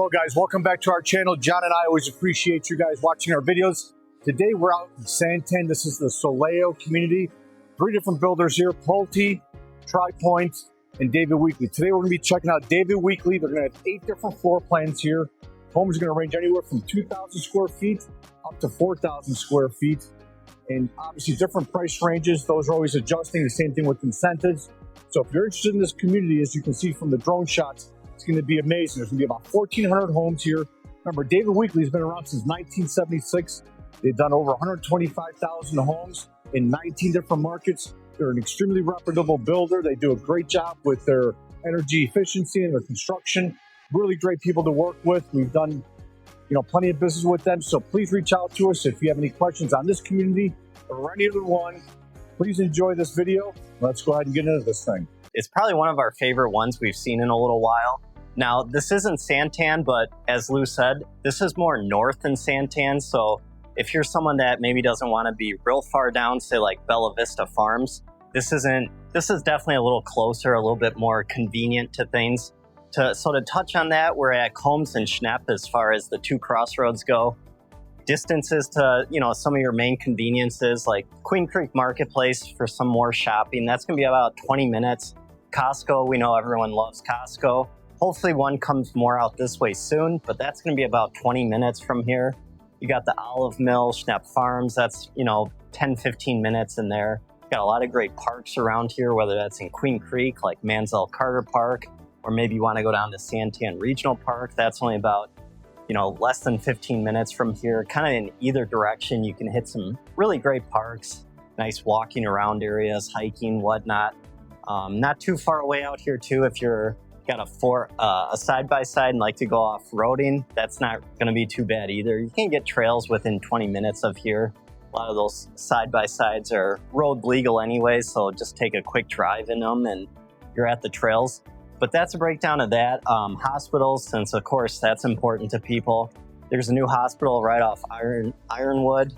go, guys. Welcome back to our channel. John and I always appreciate you guys watching our videos. Today we're out in Santan. This is the Soleo community. 3 different builders here: Pulte, Tri-Point, and David Weekley. Today we're going to be checking out David Weekley. They're going to have 8 different floor plans here. Homes are going to range anywhere from 2,000 square feet up to 4,000 square feet. And obviously different price ranges. Those are always adjusting. The same thing with incentives. So if you're interested in this community, as you can see from the drone shots, it's going to be amazing. There's going to be about 1,400 homes here. Remember, David Weekley has been around since 1976. They've done over 125,000 homes in 19 different markets. They're an extremely reputable builder. They do a great job with their energy efficiency and their construction. Really great people to work with. We've done, plenty of business with them. So please reach out to us if you have any questions on this community or any other one. Please enjoy this video. Let's go ahead and get into this thing. It's probably one of our favorite ones we've seen in a little while. Now, this isn't Santan, but as Lou said, this is more north than Santan. So if you're someone that maybe doesn't want to be real far down, say like Bella Vista Farms, this is definitely a little closer, a little bit more convenient to things. To touch on that, we're at Combs and Schnepp as far as the 2 crossroads go. Distances to, some of your main conveniences like Queen Creek Marketplace for some more shopping. That's going to be about 20 minutes. Costco, we know everyone loves Costco. Hopefully one comes more out this way soon, but that's going to be about 20 minutes from here. You got the Olive Mill, Schnepp Farms, that's, 10, 15 minutes in there. Got a lot of great parks around here, whether that's in Queen Creek, like Mansell Carter Park, or maybe you want to go down to Santan Regional Park. That's only about, less than 15 minutes from here. Kind of in either direction, you can hit some really great parks, nice walking around areas, hiking, whatnot. Not too far away out here too, if you're got a side-by-side and like to go off-roading, that's not going to be too bad either. You can get trails within 20 minutes of here. A lot of those side-by-sides are road legal anyway, so just take a quick drive in them and you're at the trails. But that's a breakdown of that. Hospitals, since of course that's important to people. There's a new hospital right off Ironwood,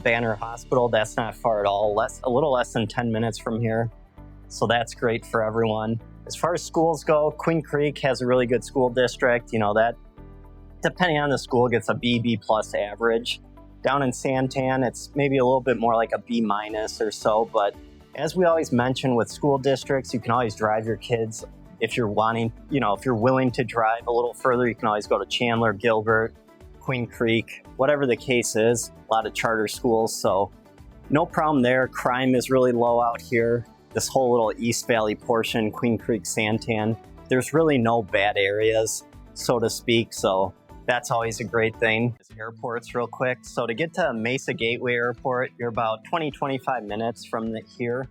Banner Hospital. That's not far at all, a little less than 10 minutes from here. So that's great for everyone. As far as schools go, Queen Creek has a really good school district. That, depending on the school, gets a B plus average. Down in Santan, it's maybe a little bit more like a B- or so. But as we always mention with school districts, you can always drive your kids. If you're wanting, if you're willing to drive a little further, you can always go to Chandler, Gilbert, Queen Creek, whatever the case is. A lot of charter schools, so no problem there. Crime is really low out here. This whole little East Valley portion, Queen Creek, Santan, there's really no bad areas, so to speak. So that's always a great thing. Airports real quick. So to get to Mesa Gateway Airport, you're about 20-25 minutes from here.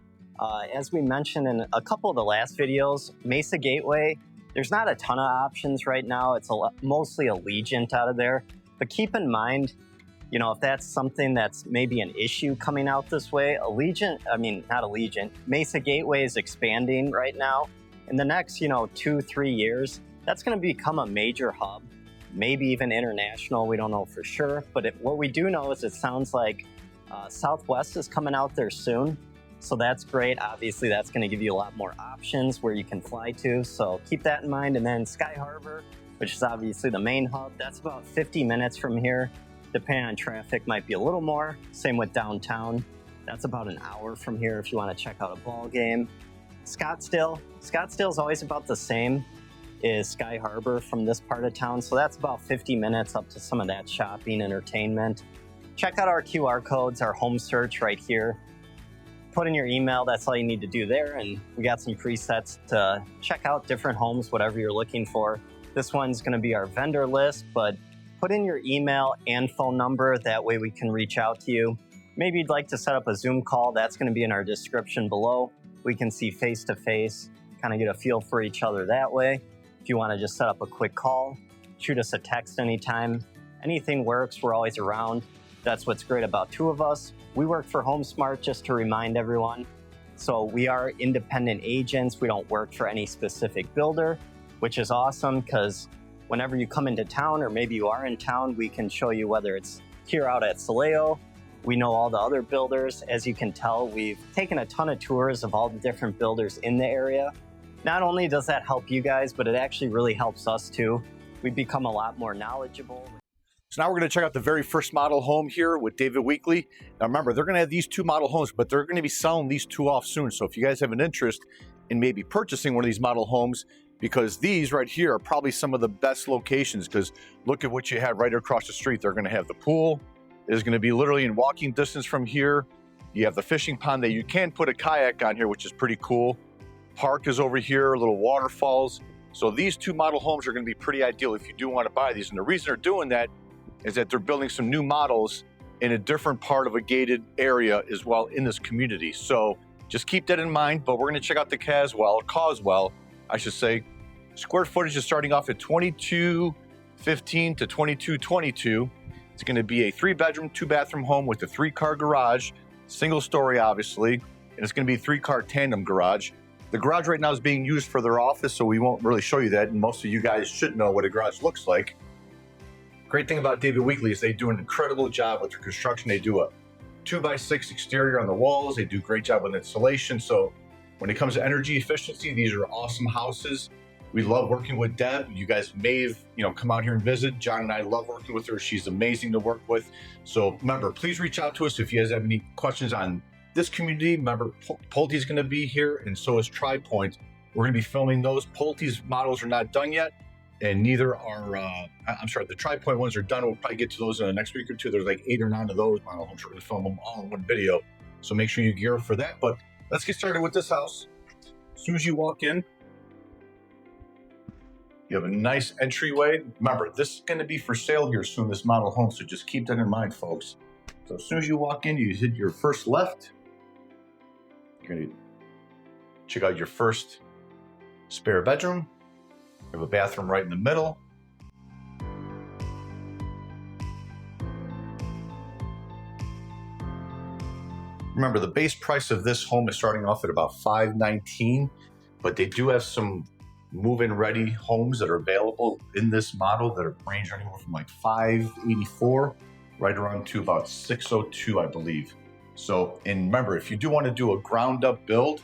As we mentioned in a couple of the last videos, Mesa Gateway, there's not a ton of options right now. It's mostly Allegiant out of there. But keep in mind, if that's something that's maybe an issue coming out this way, Mesa Gateway is expanding right now. In the next, 2-3 years, that's going to become a major hub, maybe even international. We don't know for sure. But what we do know is it sounds like Southwest is coming out there soon. So that's great. Obviously, that's going to give you a lot more options where you can fly to. So keep that in mind. And then Sky Harbor, which is obviously the main hub, that's about 50 minutes from here. Depending on traffic, might be a little more. Same with downtown. That's about an hour from here if you want to check out a ball game. Scottsdale is always about the same as Sky Harbor from this part of town. So that's about 50 minutes up to some of that shopping, entertainment. Check out our QR codes, our home search right here. Put in your email, that's all you need to do there. And we got some presets to check out different homes, whatever you're looking for. This one's going to be our vendor list, but put in your email and phone number. That way we can reach out to you. Maybe you'd like to set up a Zoom call. That's going to be in our description below. We can see face to face, kind of get a feel for each other that way. If you want to just set up a quick call, shoot us a text anytime. Anything works. We're always around. That's what's great about 2 of us. We work for HomeSmart, just to remind everyone. So we are independent agents. We don't work for any specific builder, which is awesome because whenever you come into town, or maybe you are in town, we can show you whether it's here out at Soleo. We know all the other builders. As you can tell, we've taken a ton of tours of all the different builders in the area. Not only does that help you guys, but it actually really helps us too. we become a lot more knowledgeable. So now we're going to check out the very first model home here with David Weekley. Now remember, they're going to have these 2 model homes, but they're going to be selling these 2 off soon. So if you guys have an interest in maybe purchasing one of these model homes, because these right here are probably some of the best locations, because look at what you have right across the street. They're going to have the pool. It's going to be literally in walking distance from here. You have the fishing pond that you can put a kayak on here, which is pretty cool. Park is over here, little waterfalls. So these 2 model homes are going to be pretty ideal if you do want to buy these. And the reason they're doing that is that they're building some new models in a different part of a gated area as well in this community. So just keep that in mind. But we're going to check out the Caswell, I should say. Square footage is starting off at 2215 to 2222. It's going to be a 3-bedroom, 2-bathroom home with a 3-car garage, single story obviously, and it's going to be a 3-car tandem garage. The garage right now is being used for their office, so we won't really show you that, and most of you guys should know what a garage looks like. Great thing about David Weekley is they do an incredible job with their construction. They do a 2x6 exterior on the walls. They do a great job with insulation. So when it comes to energy efficiency, these are awesome houses. We love working with Deb. You guys may have, come out here and visit. John and I love working with her. She's amazing to work with. So remember, please reach out to us if you guys have any questions on this community. Remember, Pulte's going to be here, and so is TriPoint. We're going to be filming those. Pulte's models are not done yet, and neither are, the TriPoint ones are done. We'll probably get to those in the next week or 2. There's like 8 or 9 of those model homes. We're going to film them all in one video. So make sure you gear up for that. But let's get started with this house. As soon as you walk in, you have a nice entryway. Remember, this is going to be for sale here soon, this model home, so just keep that in mind, folks. So as soon as you walk in, you hit your first left. You're going to check out your first spare bedroom. You have a bathroom right in the middle. Remember, the base price of this home is starting off at about $519, but they do have some move-in ready homes that are available in this model that are range anywhere from like $584 right around to about $602, I believe. So, and remember, if you do want to do a ground up build,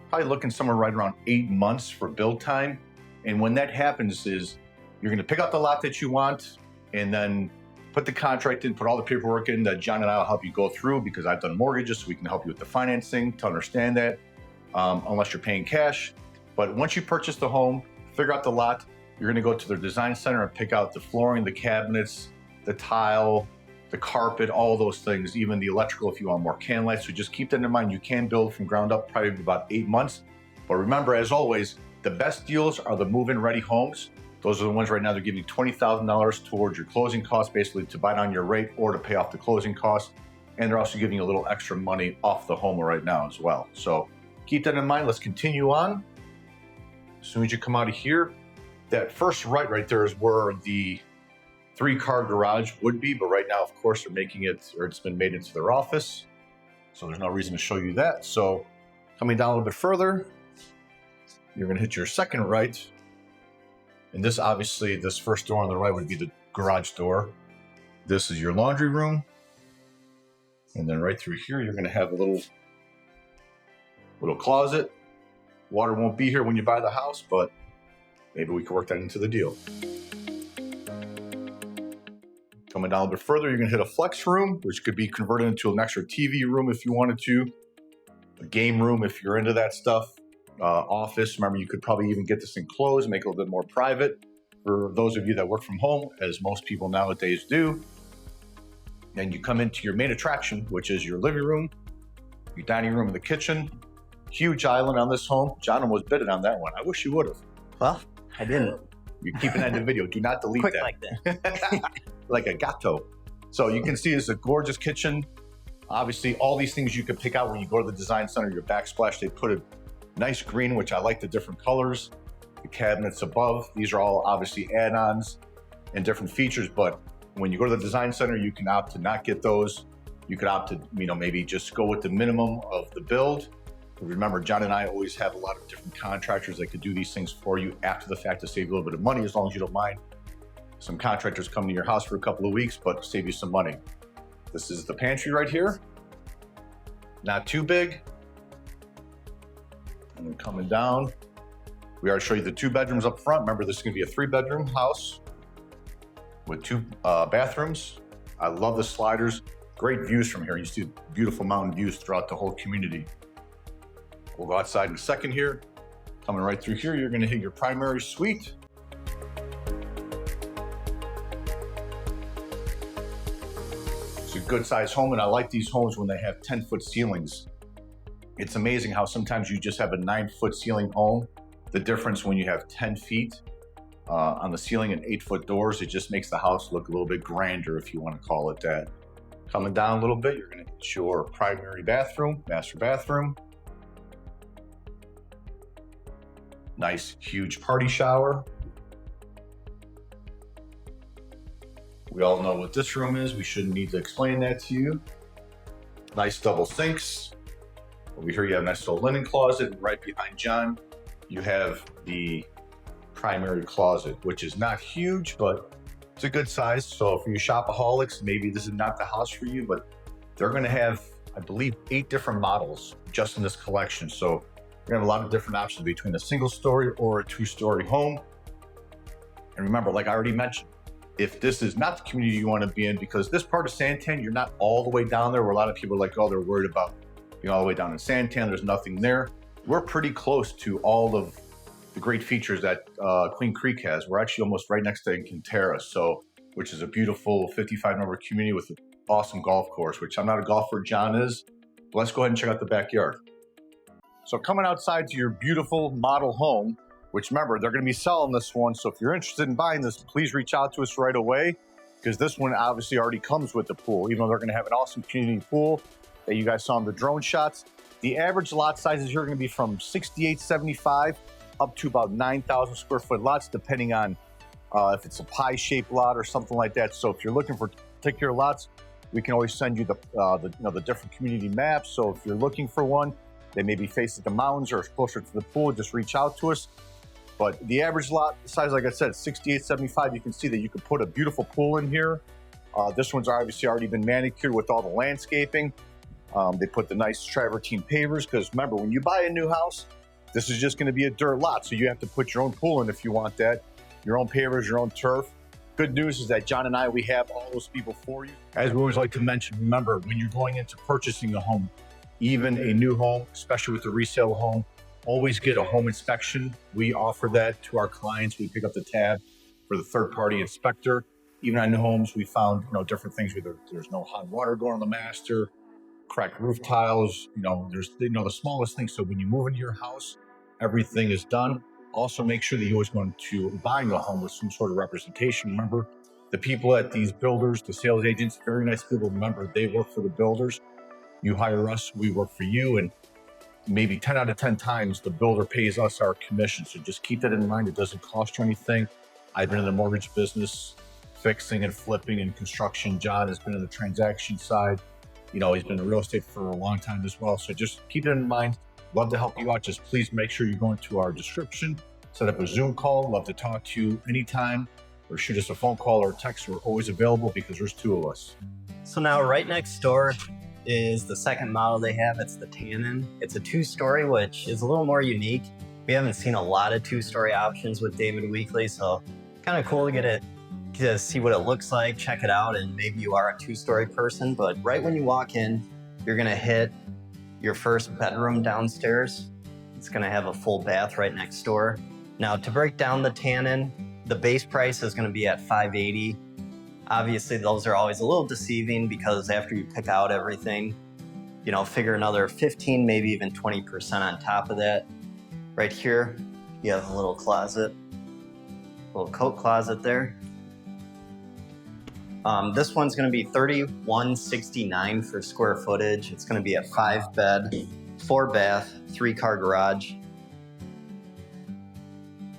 probably looking somewhere right around 8 months for build time. And when that happens is you're going to pick out the lot that you want and then put the contract in, put all the paperwork in that John and I will help you go through, because I've done mortgages, so we can help you with the financing to understand that, unless you're paying cash. But once you purchase the home, figure out the lot, you're going to go to their design center and pick out the flooring, the cabinets, the tile, the carpet, all those things, even the electrical if you want more can lights. So just keep that in mind. You can build from ground up probably about 8 months. But remember, as always, the best deals are the move-in ready homes. Those are the ones right now they're giving you $20,000 towards your closing costs, basically to buy down your rate or to pay off the closing costs. And they're also giving you a little extra money off the home right now as well. So keep that in mind. Let's continue on. As soon as you come out of here, that first right there is where the 3-car garage would be. But right now, of course, they're making it, or it's been made into their office. So there's no reason to show you that. So coming down a little bit further, you're going to hit your second right. And this, obviously, this first door on the right would be the garage door. This is your laundry room. And then right through here, you're going to have a little closet. Water won't be here when you buy the house, but maybe we can work that into the deal. Coming down a bit further, you're going to hit a flex room, which could be converted into an extra TV room if you wanted to. A game room if you're into that stuff. Office. Remember, you could probably even get this enclosed, make it a little bit more private for those of you that work from home, as most people nowadays do. Then you come into your main attraction, which is your living room, your dining room, and the kitchen. Huge island on this home. John almost bid it on that one. I wish you would have. Well, I didn't. You're keeping that in the video. Do not delete Quick that. like that. Like a gato. So you can see it's a gorgeous kitchen. Obviously, all these things you can pick out when you go to the design center. Your backsplash, they put a nice green, which I like the different colors. The cabinets above, these are all obviously add-ons and different features, but when you go to the design center, you can opt to not get those. You could opt to, maybe just go with the minimum of the build. But remember, John and I always have a lot of different contractors that could do these things for you after the fact to save you a little bit of money, as long as you don't mind some contractors come to your house for a couple of weeks, but save you some money. This is the pantry right here. Not too big. And then coming down, we already showed you the 2 bedrooms up front. Remember, this is going to be a 3-bedroom house, with 2 bathrooms. I love the sliders. Great views from here. You see beautiful mountain views throughout the whole community. We'll go outside in a second here. Coming right through here, you're gonna hit your primary suite. It's a good sized home, and I like these homes when they have 10-foot ceilings. It's amazing how sometimes you just have a 9-foot ceiling home. The difference when you have 10 feet on the ceiling and 8-foot doors, it just makes the house look a little bit grander, if you want to call it that. Coming down a little bit, you're gonna hit your primary bathroom, master bathroom. Nice, huge party shower. We all know what this room is. We shouldn't need to explain that to you. Nice double sinks. Over here you have a nice little linen closet. Right behind John, you have the primary closet, which is not huge, but it's a good size. So for you shopaholics, maybe this is not the house for you, but they're gonna have, I believe, 8 different models just in this collection. So you're gonna have a lot of different options between a single story or a 2-story home. And remember, like I already mentioned, if this is not the community you wanna be in, because this part of Santan, you're not all the way down there where a lot of people are like, oh, they're worried about being all the way down in Santan, there's nothing there. We're pretty close to all of the great features that Queen Creek has. We're actually almost right next to Quintera, so, which is a beautiful 55 number community with an awesome golf course, which I'm not a golfer, John is. But let's go ahead and check out the backyard. So coming outside to your beautiful model home, which remember, they're gonna be selling this one. So if you're interested in buying this, please reach out to us right away, because this one obviously already comes with the pool, even though they're gonna have an awesome community pool that you guys saw in the drone shots. The average lot sizes here are gonna be from 6,875 up to about 9,000 square foot lots, depending on if it's a pie-shaped lot or something like that. So if you're looking for particular lots, we can always send you the different community maps. So if you're looking for one, they may be facing the mountains or closer to the pool, just reach out to us. But the average lot size, like I said, 6,875. You can see that you could put a beautiful pool in here. This one's obviously already been manicured with all the landscaping. They put the nice travertine pavers, because remember, when you buy a new house, this is just going to be a dirt lot. So you have to put your own pool in if you want that, your own pavers, your own turf. Good news is that John and I, we have all those people for you. As we always like to mention, remember, when you're going into purchasing a home, even a new home, especially with a resale home, always get a home inspection. We offer that to our clients. We pick up the tab for the third-party inspector. Even on new homes, we found different things. Whether there's no hot water going on the master, cracked roof tiles, there's the smallest things. So when you move into your house, everything is done. Also, make sure that you always go into buying a home with some sort of representation. Remember, the people at these builders, the sales agents, very nice people. Remember, they work for the builders. You hire us, we work for you, and maybe 10 out of 10 times the builder pays us our commission. So just keep that in mind. It doesn't cost you anything. I've been in the mortgage business, fixing and flipping and construction. John has been in the transaction side. He's been in real estate for a long time as well. So just keep it in mind. Love to help you out. Just please make sure you go into our description, set up a Zoom call. Love to talk to you anytime, or shoot us a phone call or a text. We're always available because there's 2 of us. So now right next door is the second model they have. It's the Tannin. It's a 2-story, which is a little more unique. We haven't seen a lot of 2-story options with David Weekley, so kind of cool to get it, to see what it looks like, check it out, and maybe you are a 2-story person. But right when you walk in, you're gonna hit your first bedroom downstairs. It's gonna have a full bath right next door. Now, to break down the Tannin, the base price is gonna be at $580. Obviously, those are always a little deceiving, because after you pick out everything, figure another 15, maybe even 20% on top of that. Right here, you have a little closet, little coat closet there. This one's gonna be $3,169 for square footage. It's gonna be a 5-bed, 4-bath, 3-car garage.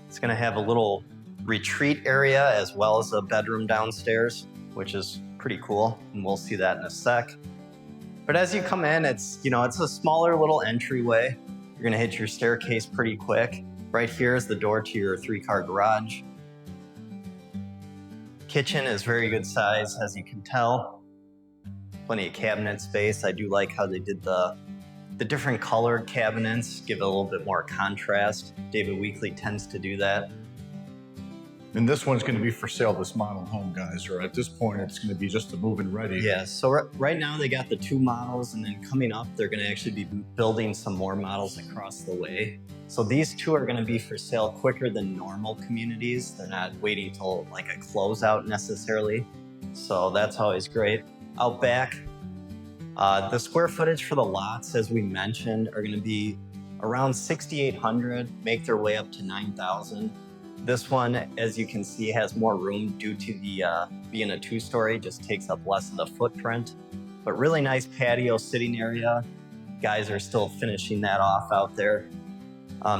It's gonna have a little retreat area as well as a bedroom downstairs, which is pretty cool, and we'll see that in a sec. But as you come in, it's a smaller little entryway. You're gonna hit your staircase pretty quick. Right here is the door to your 3-car garage. Kitchen is very good size, as you can tell. Plenty of cabinet space. I do like how they did the different colored cabinets, give it a little bit more contrast. David Weekley tends to do that. And this one's going to be for sale, this model home, guys, or at this point, it's going to be just a move-in ready. Yeah, so right now they got the 2 models, and then coming up, they're going to actually be building some more models across the way. So these 2 are going to be for sale quicker than normal communities. They're not waiting till like a closeout necessarily. So that's always great. Out back, the square footage for the lots, as we mentioned, are going to be around 6,800, make their way up to 9,000. This one, as you can see, has more room due to the being a 2-story, just takes up less of the footprint. But really nice patio sitting area. Guys are still finishing that off out there.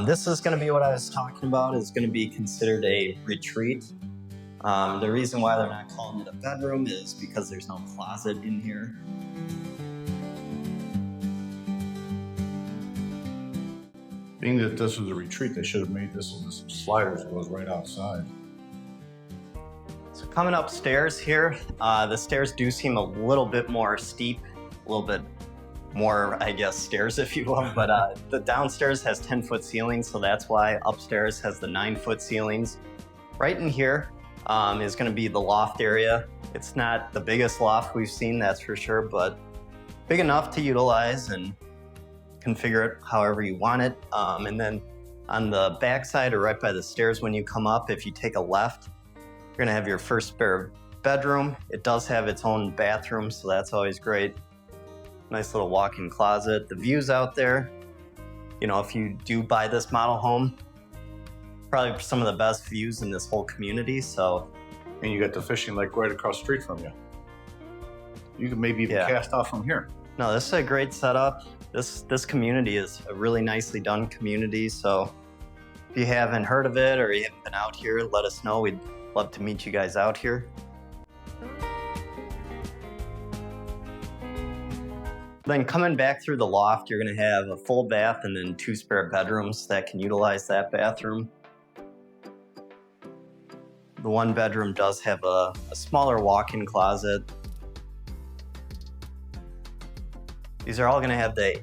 This is going to be what I was talking about, is going to be considered a retreat. The reason why they're not calling it a bedroom is because there's no closet in here. Being that this was a retreat, they should have made this with some sliders that goes right outside. So coming upstairs here, the stairs do seem a little bit more steep, a little bit more, I guess, stairs, if you will. But the downstairs has 10-foot ceilings, so that's why upstairs has the 9-foot ceilings. Right in here is going to be the loft area. It's not the biggest loft we've seen, that's for sure, but big enough to utilize and configure it however you want it. And then on the back side or right by the stairs when you come up, if you take a left, you're gonna have your first spare bedroom. It does have its own bathroom, so that's always great. Nice little walk-in closet. The views out there, you know, if you do buy this model home, probably some of the best views in this whole community. So, and you got the fishing lake right across the street from you. You can maybe even cast off from here. No, this is a great setup. This community is a really nicely done community. So if you haven't heard of it or you haven't been out here, let us know. We'd love to meet you guys out here. Then coming back through the loft, you're gonna have a full bath and then 2 spare bedrooms that can utilize that bathroom. The 1 bedroom does have a smaller walk-in closet. These are all gonna have the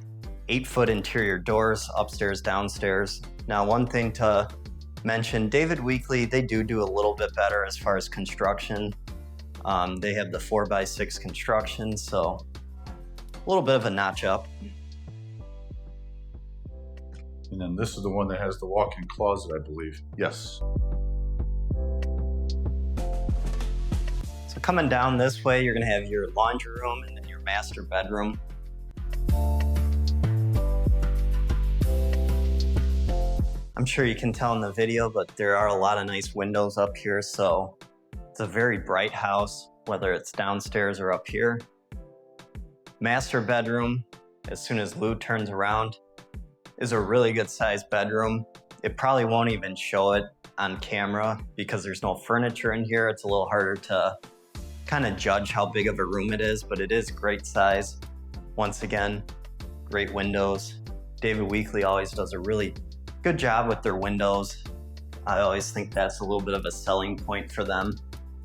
8-foot interior doors, upstairs, downstairs. Now, one thing to mention, David Weekley, they do a little bit better as far as construction. They have the 4x6 construction, so a little bit of a notch up. And then this is the one that has the walk-in closet, I believe. Yes. So coming down this way, you're gonna have your laundry room and then your master bedroom. I'm sure you can tell in the video, but there are a lot of nice windows up here, so it's a very bright house, whether it's downstairs or up here. Master bedroom, as soon as Lou turns around, is a really good sized bedroom. It probably won't even show it on camera because there's no furniture in here. It's a little harder to kind of judge how big of a room it is, but it is great size. Once again, great windows. David Weekley always does a really good job with their windows. I always think that's a little bit of a selling point for them.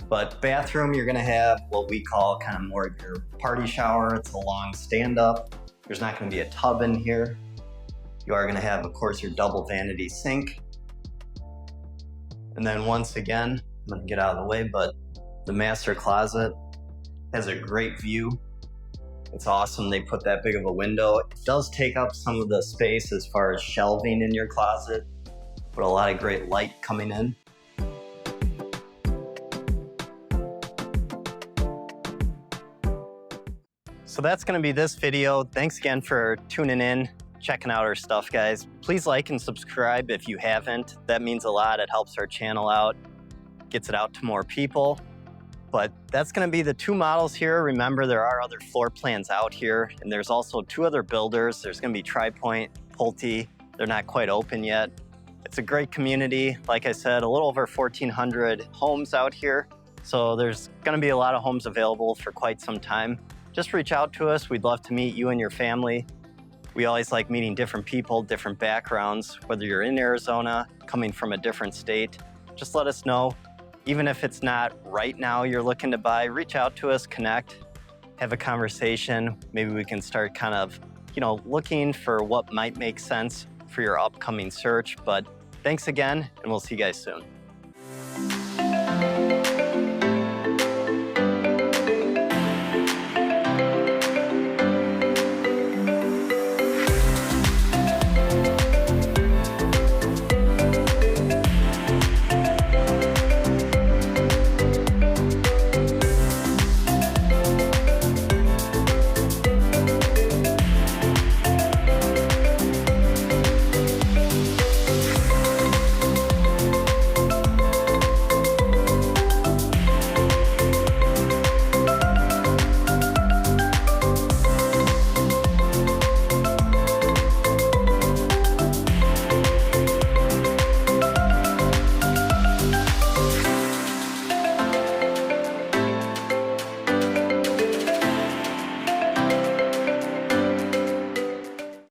But bathroom, you're gonna have what we call kind of more of your party shower. It's a long stand-up. There's not gonna be a tub in here. You are gonna have, of course, your double vanity sink. And then once again, I'm gonna get out of the way, but the master closet has a great view. It's awesome they put that big of a window. It does take up some of the space as far as shelving in your closet, but a lot of great light coming in. So that's going to be this video. Thanks again for tuning in, checking out our stuff, guys. Please like and subscribe if you haven't. That means a lot. It helps our channel out, gets it out to more people. But that's going to be the 2 models here. Remember, there are other floor plans out here, and there's also 2 other builders. There's going to be Tri-Point, Pulte. They're not quite open yet. It's a great community. Like I said, a little over 1,400 homes out here. So there's going to be a lot of homes available for quite some time. Just reach out to us. We'd love to meet you and your family. We always like meeting different people, different backgrounds, whether you're in Arizona, coming from a different state. Just let us know. Even if it's not right now you're looking to buy, reach out to us, connect, have a conversation. Maybe we can start kind of, looking for what might make sense for your upcoming search. But thanks again, and we'll see you guys soon.